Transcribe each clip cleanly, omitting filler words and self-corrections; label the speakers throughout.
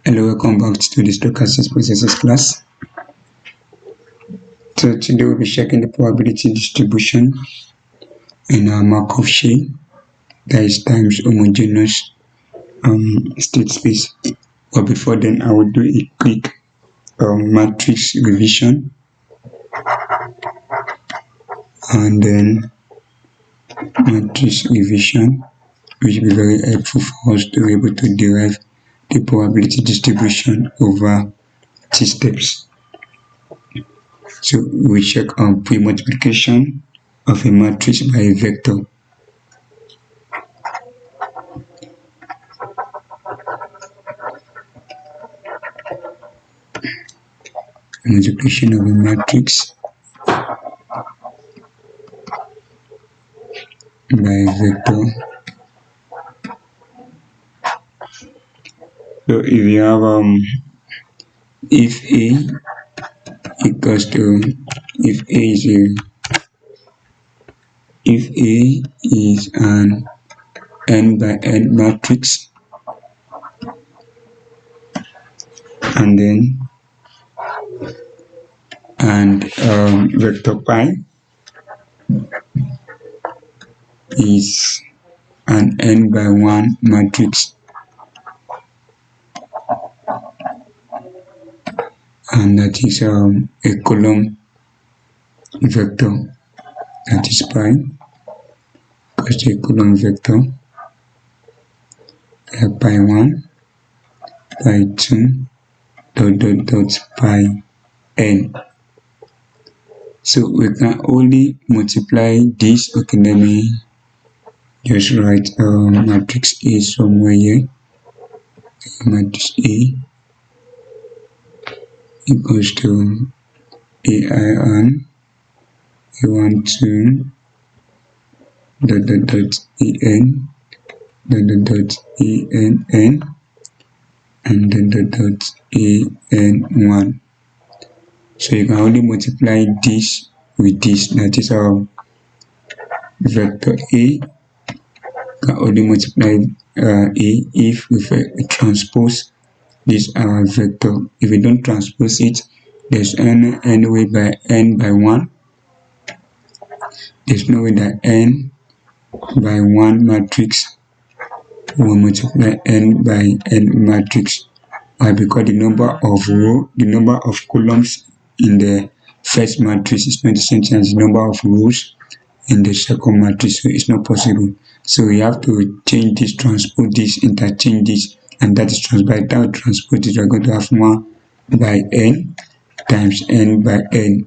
Speaker 1: Hello, welcome back to the stochastic processes class. So today we'll be checking the probability distribution in our Markov chain, that is times homogeneous state space. But before then, I will do a quick matrix revision, and then matrix revision, which will be very helpful for us to be able to derive the probability distribution over T steps. So we check on pre-multiplication of a matrix by a vector. Multiplication of a matrix by a vector. So if you have if A equals to if A is an n by n matrix, and then vector pi is an n by 1 matrix, and that is a column vector, that is pi equals to a column vector pi 1, pi 2, pi n. So we can only multiply this. Okay, let me just write matrix A somewhere here. Matrix A equals to AI1 A12 EN ENN and EN1. So you can only multiply this with this, that is our vector A. Can only multiply A if we transpose this our vector. If we don't transpose it, there's any way by n by 1. There's no way that n by 1 matrix will multiply n by n matrix. Why? Because the number of columns in the first matrix is not the same thing as the number of rows in the second matrix, so it's not possible. So we have to change this, transpose this, interchange this, and that is by that transpose it, we're going to have 1 by n times n by n.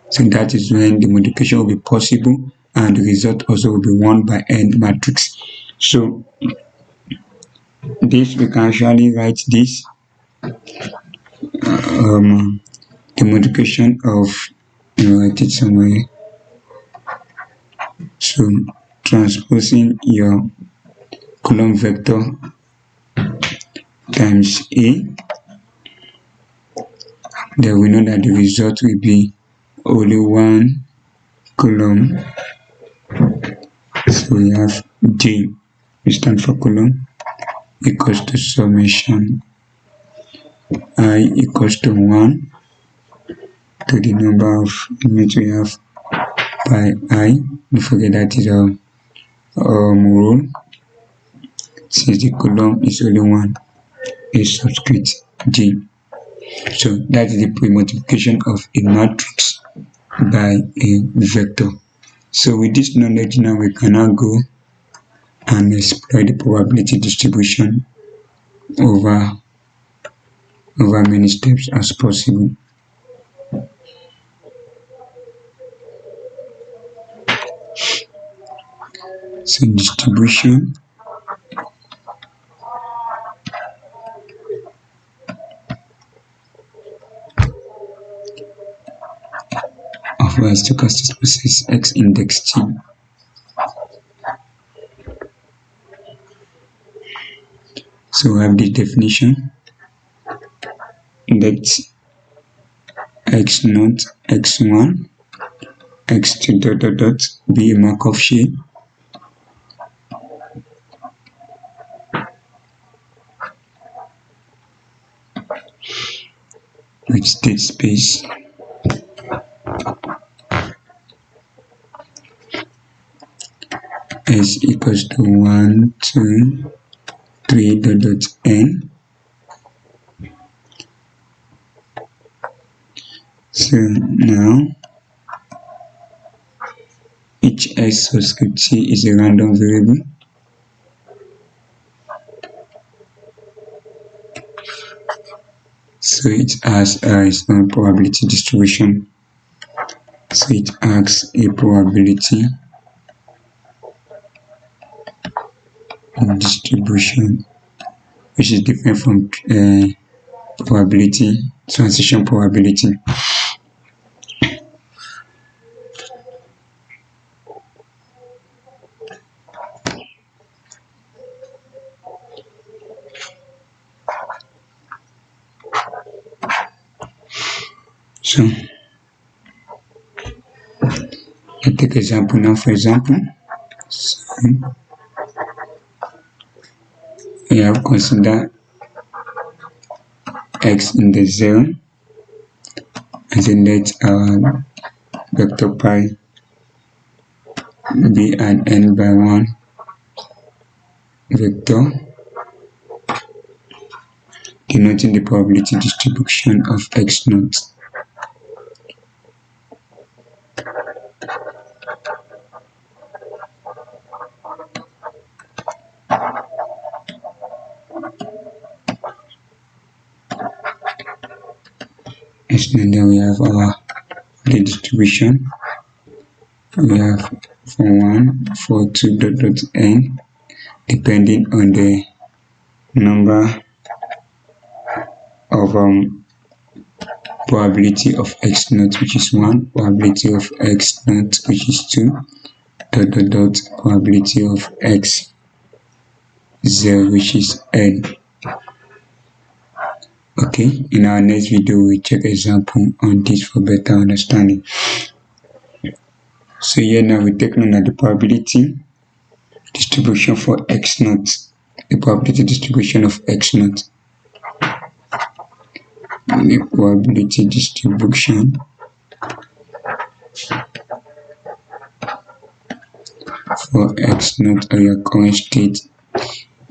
Speaker 1: So that is when the multiplication will be possible, and the result also will be 1 by n matrix. So this, we can actually write this the multiplication of, write it somewhere. So transposing your column vector times A, then we know that the result will be only 1 column. So we have J, we stand for column, equals to summation I equals to 1 to the number of units we have by I. Don't forget that is a rule. Since the column is only 1, a subscript J. So that is the pre-multiplication of a matrix by a vector. So with this knowledge now, we can now go and exploit the probability distribution over many steps as possible. So distribution of a stochastic process X index T. So we have the definition. Let x0, x1, x2 ... be a Markov chain. with state space. S equals to 1, 2, 3 dot n. So now each s subscript c is a random variable. So it has its own probability distribution. So it has a probability distribution which is different from probability, transition probability. So I take example now. For example, so we have consider x in the 0 and then let our vector pi be an n by 1 vector denoting the probability distribution of x naught. And then we have our the distribution. We have for 1, for 2 dot n, depending on the number of probability of x naught, which is 1, probability of x naught, which is 2, dot probability of x 0, which is n. Okay, in our next video we check example on this for better understanding. So here now we take note of the probability distribution for x naught, the probability distribution of x naught, the probability distribution for x naught or your current state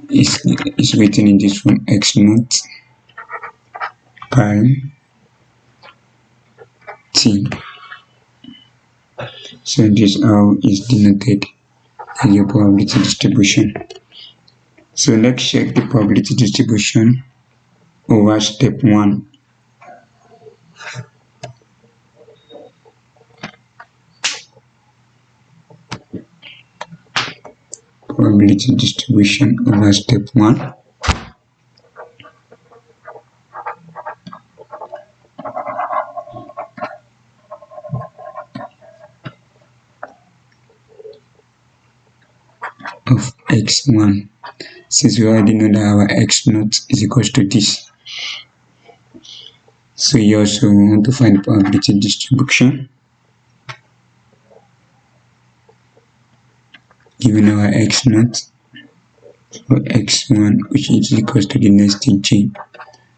Speaker 1: is written in this form: x naught pi t. So this how is denoted in your probability distribution. So let's check the probability distribution over step 1. Probability distribution over step 1. Of x1, since we already know that our x naught is equal to this. So you also want to find the probability distribution given our x naught for x1, which is equal to the next g.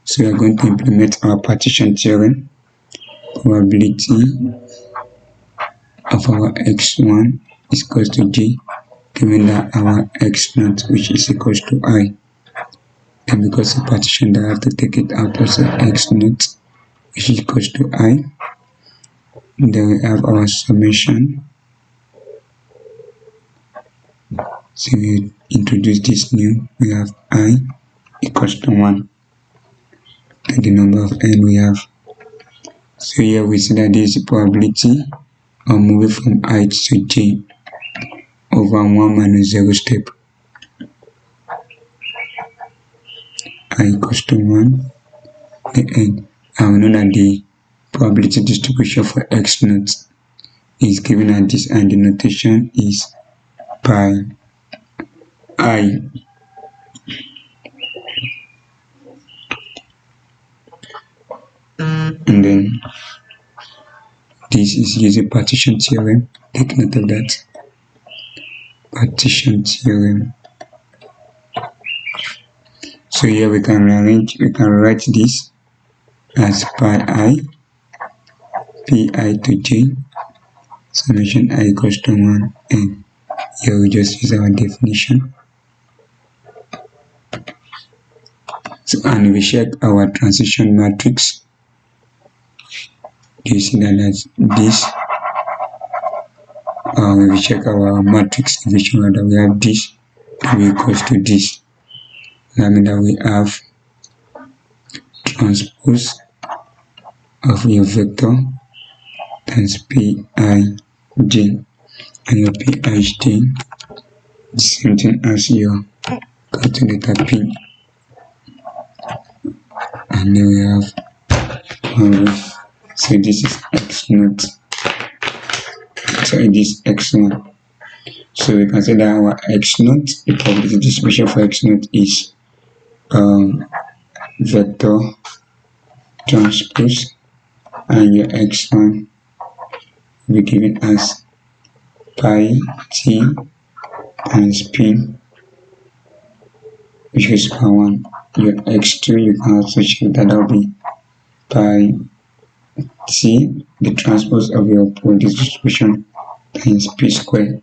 Speaker 1: So we are going to implement our partition theorem. Probability of our x1 is equal to g, given that our x naught, which is equal to I. And because of partition, that I have to take it out as a x naught, which is equal to I. And then we have our summation. So we introduce this new, we have I equals to 1. And the number of n we have. So here we see that this is the probability of moving from I to j over 1 minus 0 step. I equals to 1, the n. And we know that the probability distribution for x naught is given at this, and the notation is pi I. And then this is using partition theorem. Take note of that. Partition theorem. So here we can write this as pi I, pi to j, summation I equals to 1, and here we just use our definition. So, and we check our transition matrix. You see that as this. We check our matrix division order. We have this to be equals to this. That means that we have transpose of your vector times pij, and your pij is the same thing as your calculator p. And then we have so this is x naught. So it is x naught. So we can say that our x naught, the probability distribution for x naught is vector transpose, and your x1 will be given as pi t times p, which is power 1. Your x2 you can also check that will be pi t, the transpose of your probability distribution, times p squared.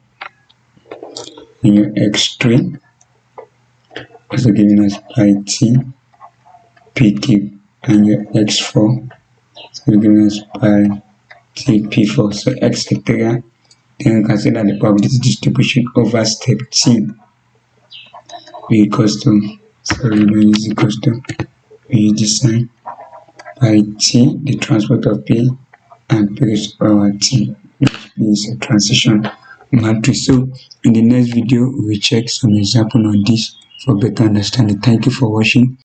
Speaker 1: And your x3 also given as pi t p cube, and your x4 so given as pi t p4, so etc. Then you can say that the probability distribution over step t equals to, we use the sign pi t, the transpose of p, and p raised to power t, which is a transition matrix. So in the next video we will check some example on this for better understanding. Thank you for watching.